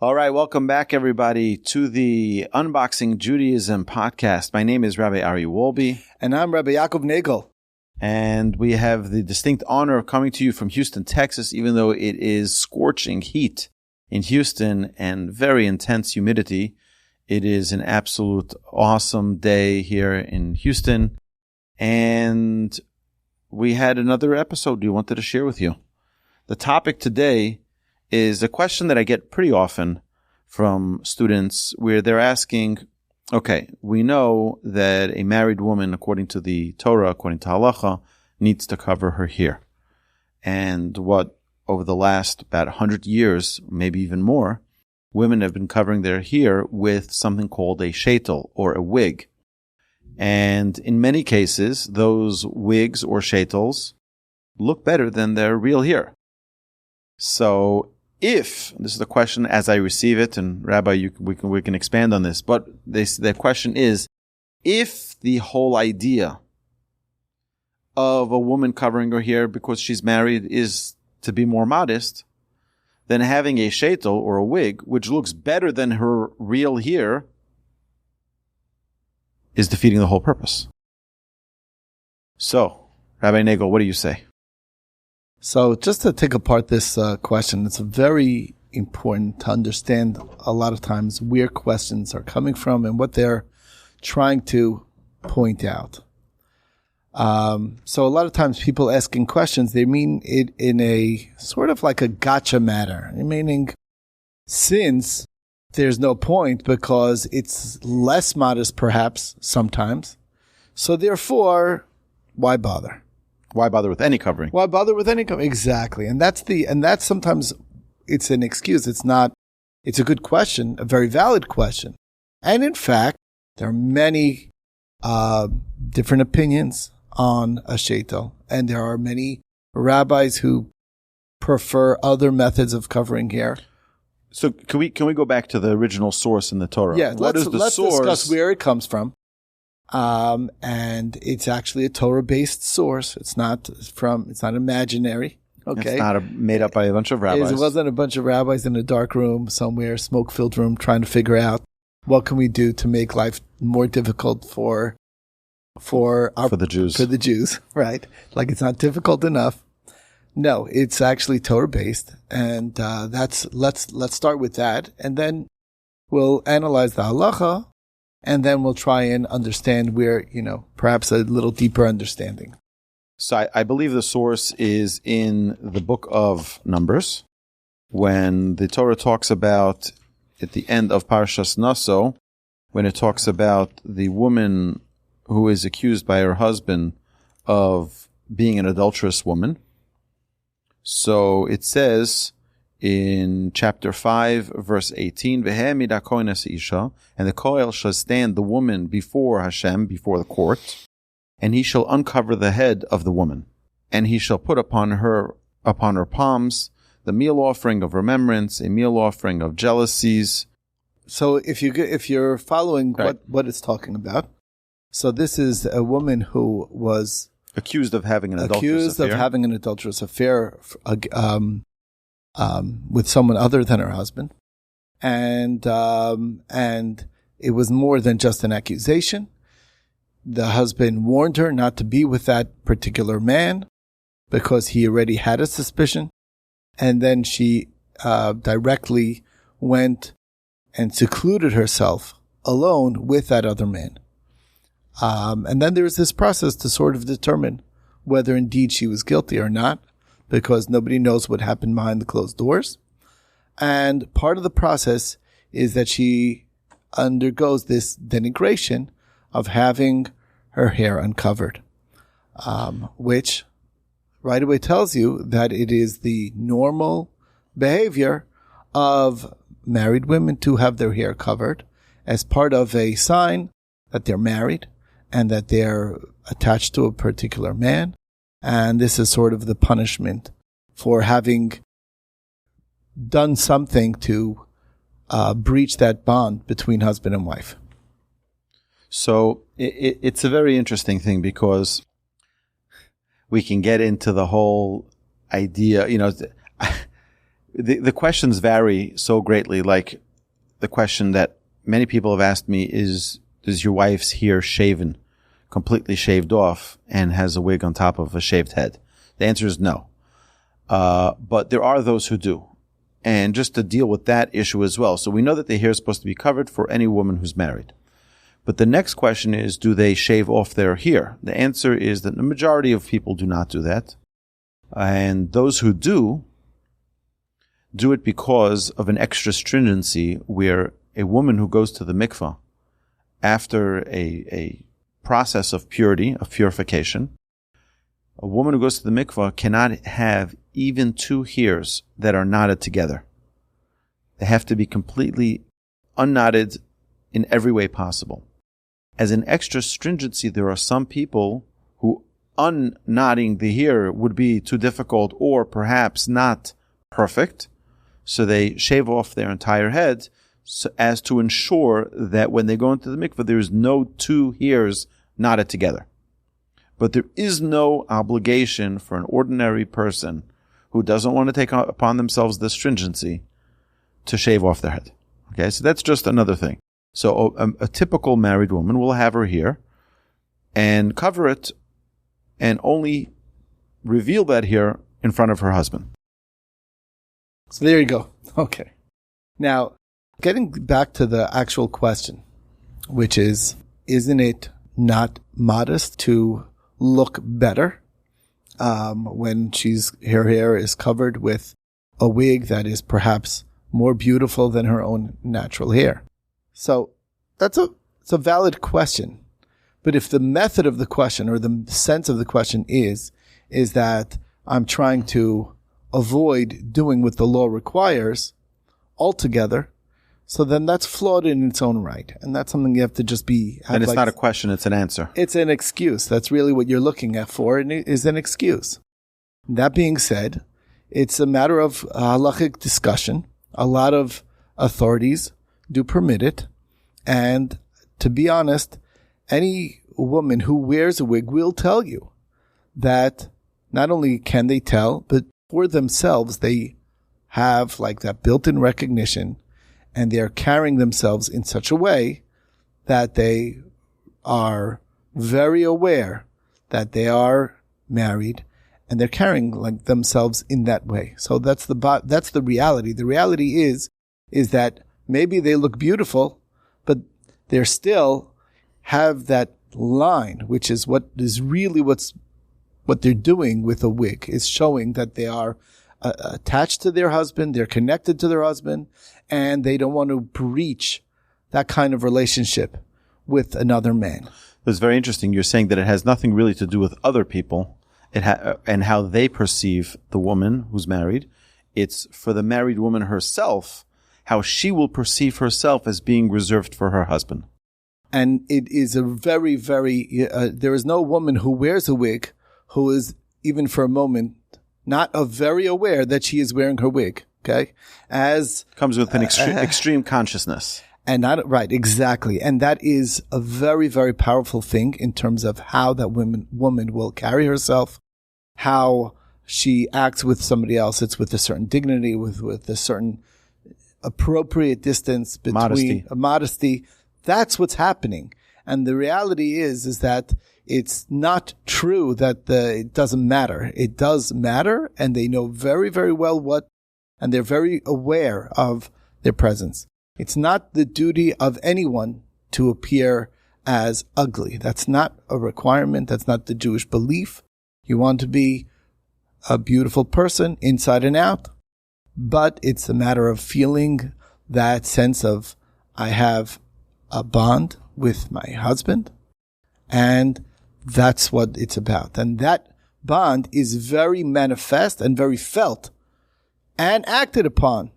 All right, welcome back, everybody, to the Unboxing Judaism podcast. My name is Rabbi Aryeh Wolbe. And I'm Rabbi Yaakov Nagel. And we have the distinct honor of coming to you from Houston, Texas, even though it is scorching heat in Houston and very intense humidity. It is an absolute awesome day here in Houston. And we had another episode we wanted to share with you. The topic today is a question that I get pretty often from students where they're asking, okay, we know that a married woman, according to the Torah, according to halacha, needs to cover her hair. And what over the last about 100 years, maybe even more, women have been covering their hair with something called a shaitel or a wig. And in many cases, those wigs or shaitels look better than their real hair. So if, this is the question as I receive it, and Rabbi, we can expand on this, but the question is, if the whole idea of a woman covering her hair because she's married is to be more modest, then having a shaitel or a wig, which looks better than her real hair, is defeating the whole purpose. So, Rabbi Nagel, what do you say? So just to take apart this question, it's very important to understand a lot of times where questions are coming from and what they're trying to point out. So a lot of times people asking questions, they mean it in a sort of like a gotcha matter, meaning since there's no point because it's less modest perhaps sometimes, so therefore, why bother? Why bother with any covering? Why bother with any covering? Exactly. And that's sometimes it's an excuse. It's a good question, a very valid question. And in fact, there are many different opinions on a shaitel. And there are many rabbis who prefer other methods of covering hair. So can we go back to the original source in the Torah? Yeah, let's discuss where it comes from. And it's actually a Torah-based source. It's not imaginary. Okay. It's not made up by a bunch of rabbis. It wasn't a bunch of rabbis in a dark room somewhere, smoke-filled room, trying to figure out what can we do to make life more difficult for the Jews. For the Jews, right? Like it's not difficult enough. No, it's actually Torah-based. And, let's start with that. And then we'll analyze the halacha. And then we'll try and understand where, perhaps a little deeper understanding. So I believe the source is in the book of Numbers, when the Torah talks about, at the end of Parshas Naso, when it talks about the woman who is accused by her husband of being an adulterous woman. So it says in chapter 5, verse 18, and the koel shall stand the woman before Hashem, before the court, and he shall uncover the head of the woman, and he shall put upon her palms the meal offering of remembrance, a meal offering of jealousies. So if you're following right, what it's talking about, so this is a woman who was accused of having an adulterous affair with someone other than her husband. And it was more than just an accusation. The husband warned her not to be with that particular man because he already had a suspicion. And then she directly went and secluded herself alone with that other man. And then there was this process to sort of determine whether indeed she was guilty or not, because nobody knows what happened behind the closed doors. And part of the process is that she undergoes this denigration of having her hair uncovered, which right away tells you that it is the normal behavior of married women to have their hair covered as part of a sign that they're married and that they're attached to a particular man. And this is sort of the punishment for having done something to breach that bond between husband and wife. So it's a very interesting thing, because we can get into the whole idea, The questions vary so greatly. Like the question that many people have asked me is your wife's hair shaven, completely shaved off, and has a wig on top of a shaved head? The answer is no. But there are those who do. And just to deal with that issue as well. So we know that the hair is supposed to be covered for any woman who's married. But the next question is, do they shave off their hair? The answer is that the majority of people do not do that. And those who do it because of an extra stringency, where a woman who goes to the mikvah after a process of purity, of purification, a woman who goes to the mikvah cannot have even two hairs that are knotted together. They have to be completely unknotted in every way possible. As an extra stringency, there are some people who unknotting the hair would be too difficult or perhaps not perfect, so they shave off their entire head so as to ensure that when they go into the mikvah, there is no two hairs knotted together. But there is no obligation for an ordinary person who doesn't want to take upon themselves the stringency to shave off their head. Okay, so that's just another thing. So a typical married woman will have her hair and cover it and only reveal that hair in front of her husband. So there you go. Okay. Now, getting back to the actual question, which is, isn't it not modest to look better when her hair is covered with a wig that is perhaps more beautiful than her own natural hair? So it's a valid question. But if the method of the question or the sense of the question is that I'm trying to avoid doing what the law requires altogether, so then that's flawed in its own right. And that's something you have to just and it's not a question, it's an answer. It's an excuse. That's really what you're looking at for, and it is an excuse. That being said, it's a matter of halachic discussion. A lot of authorities do permit it. And to be honest, any woman who wears a wig will tell you that not only can they tell, but for themselves, they have like that built-in recognition, and they are carrying themselves in such a way that they are very aware that they are married, and they're carrying like themselves in that way. So that's the reality. The reality is that maybe they look beautiful, but they're still have that line, which is what they're doing with a wig, is showing that they are attached to their husband, they're connected to their husband, and they don't want to breach that kind of relationship with another man. It's very interesting. You're saying that it has nothing really to do with other people and how they perceive the woman who's married. It's for the married woman herself, how she will perceive herself as being reserved for her husband. And it is a very, very, there is no woman who wears a wig who is, even for a moment, not very aware that she is wearing her wig. Okay? Comes with an extreme consciousness. And not, right, exactly. And that is a very, very powerful thing in terms of how that woman will carry herself, how she acts with somebody else. It's with a certain dignity, with a certain appropriate distance between modesty. That's what's happening. And the reality is that it's not true that it doesn't matter. It does matter, and they know very, very well and they're very aware of their presence. It's not the duty of anyone to appear as ugly. That's not a requirement. That's not the Jewish belief. You want to be a beautiful person inside and out, but it's a matter of feeling that sense of, I have a bond with my husband, and that's what it's about. And that bond is very manifest and very felt and acted upon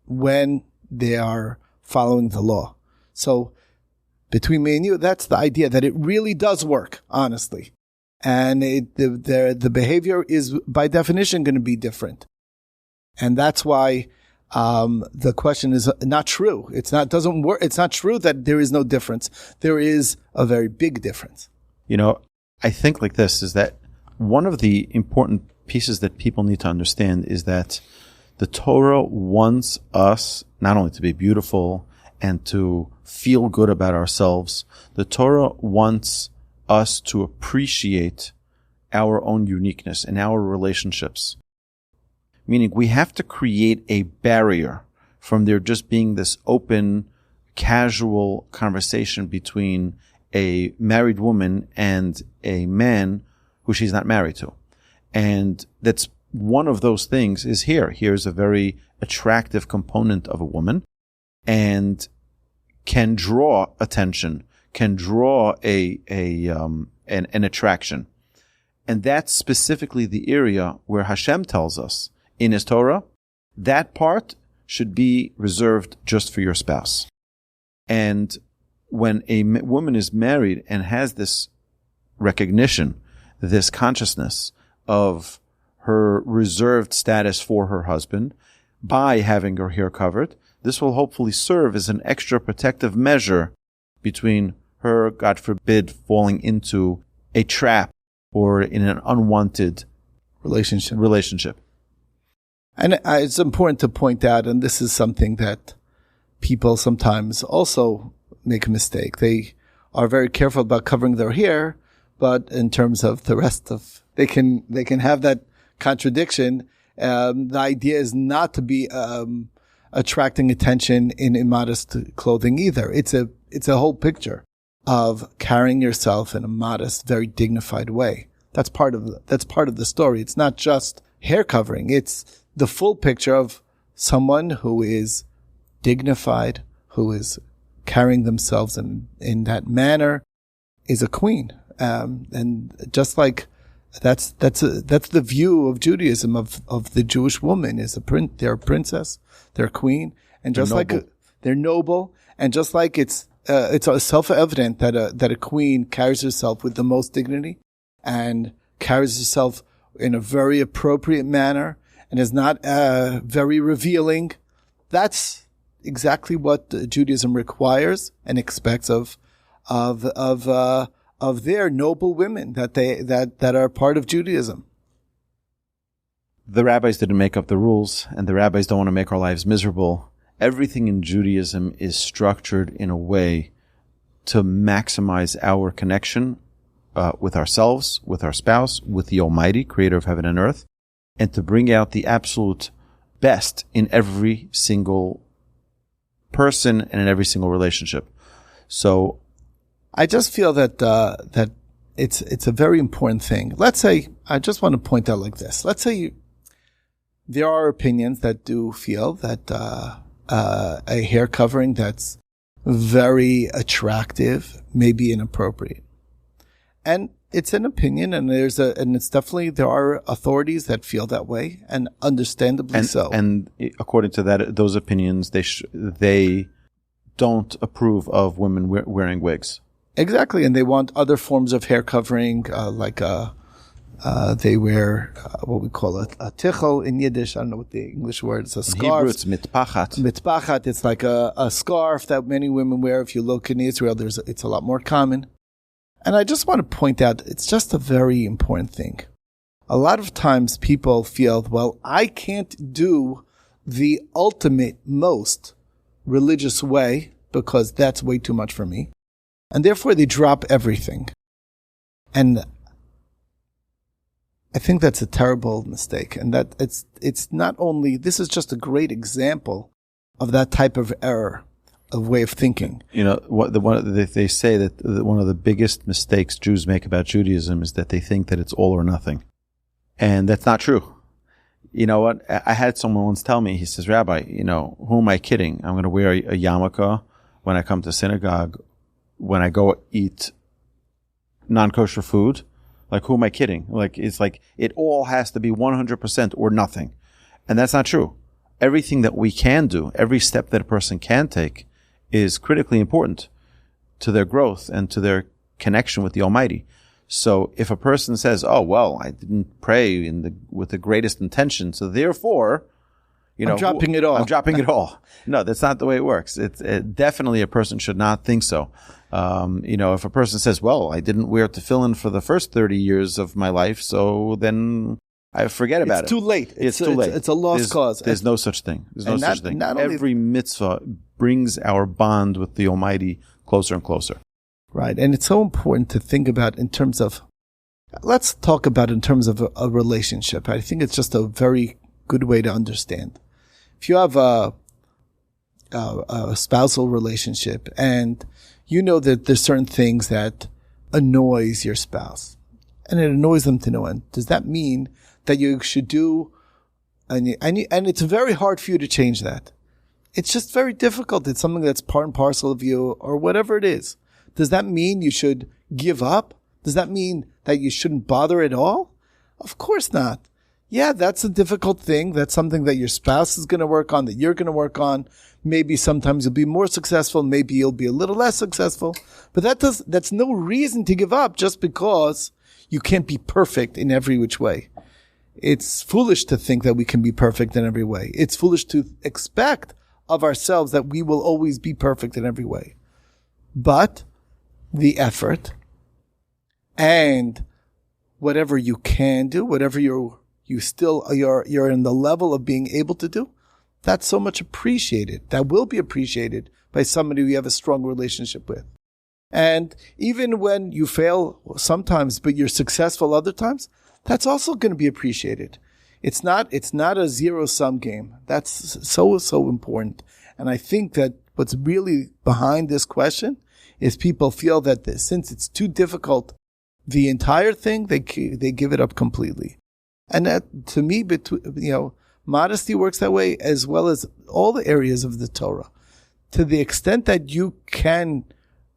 when they are following the law. So between me and you, that's the idea, that it really does work, honestly. And the behavior is by definition going to be different. And that's why the question is not true. Doesn't work. It's not true that there is no difference. There is a very big difference. I think like this is that one of the important pieces that people need to understand is that The Torah wants us not only to be beautiful and to feel good about ourselves, the Torah wants us to appreciate our own uniqueness and our relationships. Meaning we have to create a barrier from there just being this open, casual conversation between a married woman and a man who she's not married to. And that's one of those things is here. Here's a very attractive component of a woman and can draw attention, can draw an attraction. And that's specifically the area where Hashem tells us in his Torah, that part should be reserved just for your spouse. And when a woman is married and has this recognition, this consciousness of her reserved status for her husband by having her hair covered, this will hopefully serve as an extra protective measure between her, God forbid, falling into a trap or in an unwanted relationship. And it's important to point out, and this is something that people sometimes also make a mistake. They are very careful about covering their hair, but in terms of the rest of, they can have that contradiction. The idea is not to be attracting attention in immodest clothing either. It's a whole picture of carrying yourself in a modest, very dignified way. That's part of the story. It's not just hair covering. It's the full picture of someone who is dignified, who is carrying themselves in that manner, is a queen. And just like that's the view of Judaism of the Jewish woman is they're a princess, they're a queen, and just like they're noble, and just like it's self-evident that a queen carries herself with the most dignity and carries herself in a very appropriate manner and is not very revealing. That's exactly what Judaism requires and expects of their noble women that are part of Judaism. The rabbis didn't make up the rules, and the rabbis don't want to make our lives miserable. Everything in Judaism is structured in a way to maximize our connection with ourselves, with our spouse, with the Almighty, creator of heaven and earth, and to bring out the absolute best in every single person and in every single relationship. So I just feel that it's a very important thing. Let's say, I just want to point out like this. Let's say there are opinions that do feel that a hair covering that's very attractive may be inappropriate. And it's an opinion, and it's definitely, there are authorities that feel that way, and understandably so. And according to that, those opinions, they don't approve of women wearing wigs. Exactly, and they want other forms of hair covering, they wear what we call a tichel in Yiddish. I don't know what the English word is. A scarf. In Hebrew, it's mitpachat. Mitpachat. It's like a scarf that many women wear. If you look in Israel, it's a lot more common. And I just want to point out, it's just a very important thing. A lot of times people feel, well, I can't do the ultimate, most religious way because that's way too much for me. And therefore they drop everything. And I think that's a terrible mistake. And that it's not only, this is just a great example of that type of error, of way of thinking. You know, they say that one of the biggest mistakes Jews make about Judaism is that they think that it's all or nothing. And that's not true. You know what? I had someone once tell me, he says, Rabbi, who am I kidding? I'm going to wear a yarmulke when I come to synagogue, when I go eat non-kosher food. Like, who am I kidding? Like, it's like, it all has to be 100% or nothing. And that's not true. Everything that we can do, every step that a person can take is critically important to their growth and to their connection with the Almighty. So if a person says, oh, well, I didn't pray with the greatest intention, so therefore, I'm dropping it all. I'm dropping it all. No, that's not the way it works. Definitely a person should not think so. If a person says, well, I didn't wear tefillin for the first 30 years of my life, so then I forget about it. It's too late. It's too late. It's a lost cause. There's no such thing. There's no such thing. Every mitzvah brings our bond with the Almighty closer and closer. Right. And it's so important to think about in terms of, let's talk about in terms of a relationship. I think it's just a very good way to understand. If you have a spousal relationship and you know that there's certain things that annoys your spouse and it annoys them to no end, does that mean that you should do, and it's very hard for you to change that? It's just very difficult. It's something that's part and parcel of you or whatever it is. Does that mean you should give up? Does that mean that you shouldn't bother at all? Of course not. Yeah, that's a difficult thing. That's something that your spouse is going to work on, that you're going to work on. Maybe sometimes you'll be more successful. Maybe you'll be a little less successful. But that's no reason to give up just because you can't be perfect in every which way. It's foolish to think that we can be perfect in every way. It's foolish to expect of ourselves that we will always be perfect in every way. But the effort and whatever you can do, whatever you're in the level of being able to do, that's so much appreciated. That will be appreciated by somebody you have a strong relationship with. And even when you fail sometimes, but you're successful other times, that's also going to be appreciated. It's not a zero-sum game. That's so important. And I think that what's really behind this question is people feel that since it's too difficult, the entire thing, they give it up completely. And that, to me, modesty works that way as well as all the areas of the Torah. To the extent that you can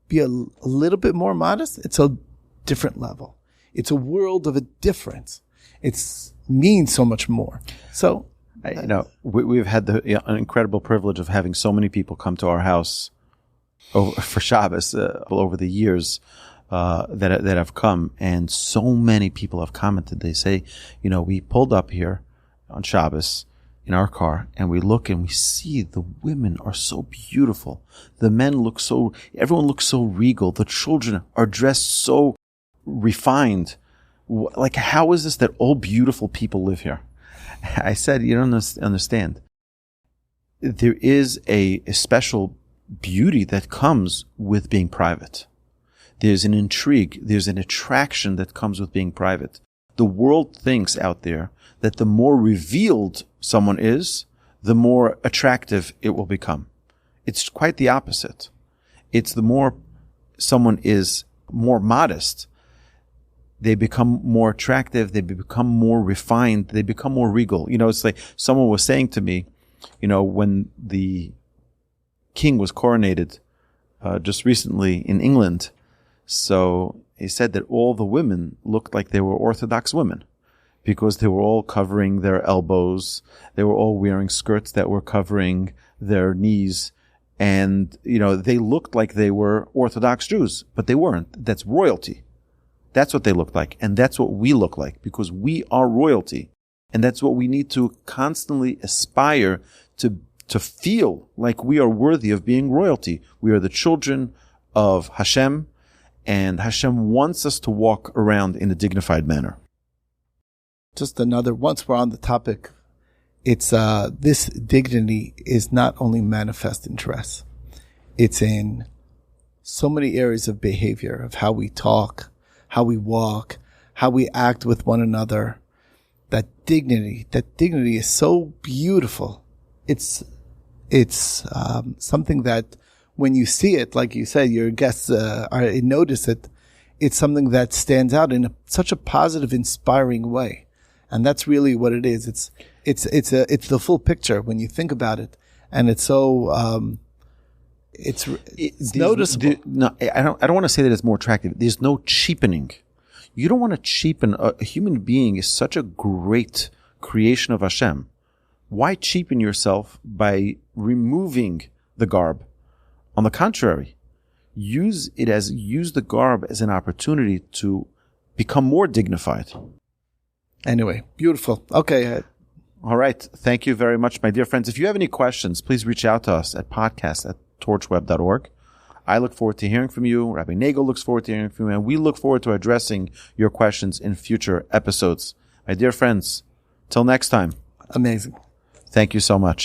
be a little bit more modest, it's a different level. It's a world of a difference. It means so much more. So, we've had the incredible privilege of having so many people come to our house for Shabbos over the years that have come, and so many people have commented. They say, we pulled up here on Shabbos in our car, and we look and we see the women are so beautiful. The men everyone looks so regal. The children are dressed so refined. Like, how is this that all beautiful people live here? I said, you don't understand. There is a special beauty that comes with being private. There's an intrigue. There's an attraction that comes with being private. The world thinks out there that the more revealed someone is, the more attractive it will become. It's quite the opposite. It's the more someone is more modest, they become more attractive, they become more refined, they become more regal. It's like someone was saying to me, when the king was coronated just recently in England, so he said that all the women looked like they were Orthodox women because they were all covering their elbows, they were all wearing skirts that were covering their knees, and they looked like they were Orthodox Jews, but they weren't. That's royalty. That's what they look like, and that's what we look like, because we are royalty. And that's what we need to constantly aspire to feel like we are worthy of being royalty. We are the children of Hashem, and Hashem wants us to walk around in a dignified manner. Just once we're on the topic, it's this dignity is not only manifest in dress. It's in so many areas of behavior, of how we talk, how we walk, how we act with one another. That dignity is so beautiful. It's something that when you see it, like you said, your guests notice it. It's something that stands out in such a positive, inspiring way, and that's really what it is. It's the full picture when you think about it, and it's so it's noticeable. I don't want to say that it's more attractive. There's no cheapening. You don't want to cheapen a human being. Is such a great creation of Hashem. Why cheapen yourself by removing the garb? On the contrary, use the garb as an opportunity to become more dignified. Anyway, beautiful. Okay. All right. Thank you very much, my dear friends. If you have any questions, please reach out to us at podcast@torchweb.org. I look forward to hearing from you. Rabbi Nagel looks forward to hearing from you. And we look forward to addressing your questions in future episodes. My dear friends, till next time. Amazing. Thank you so much.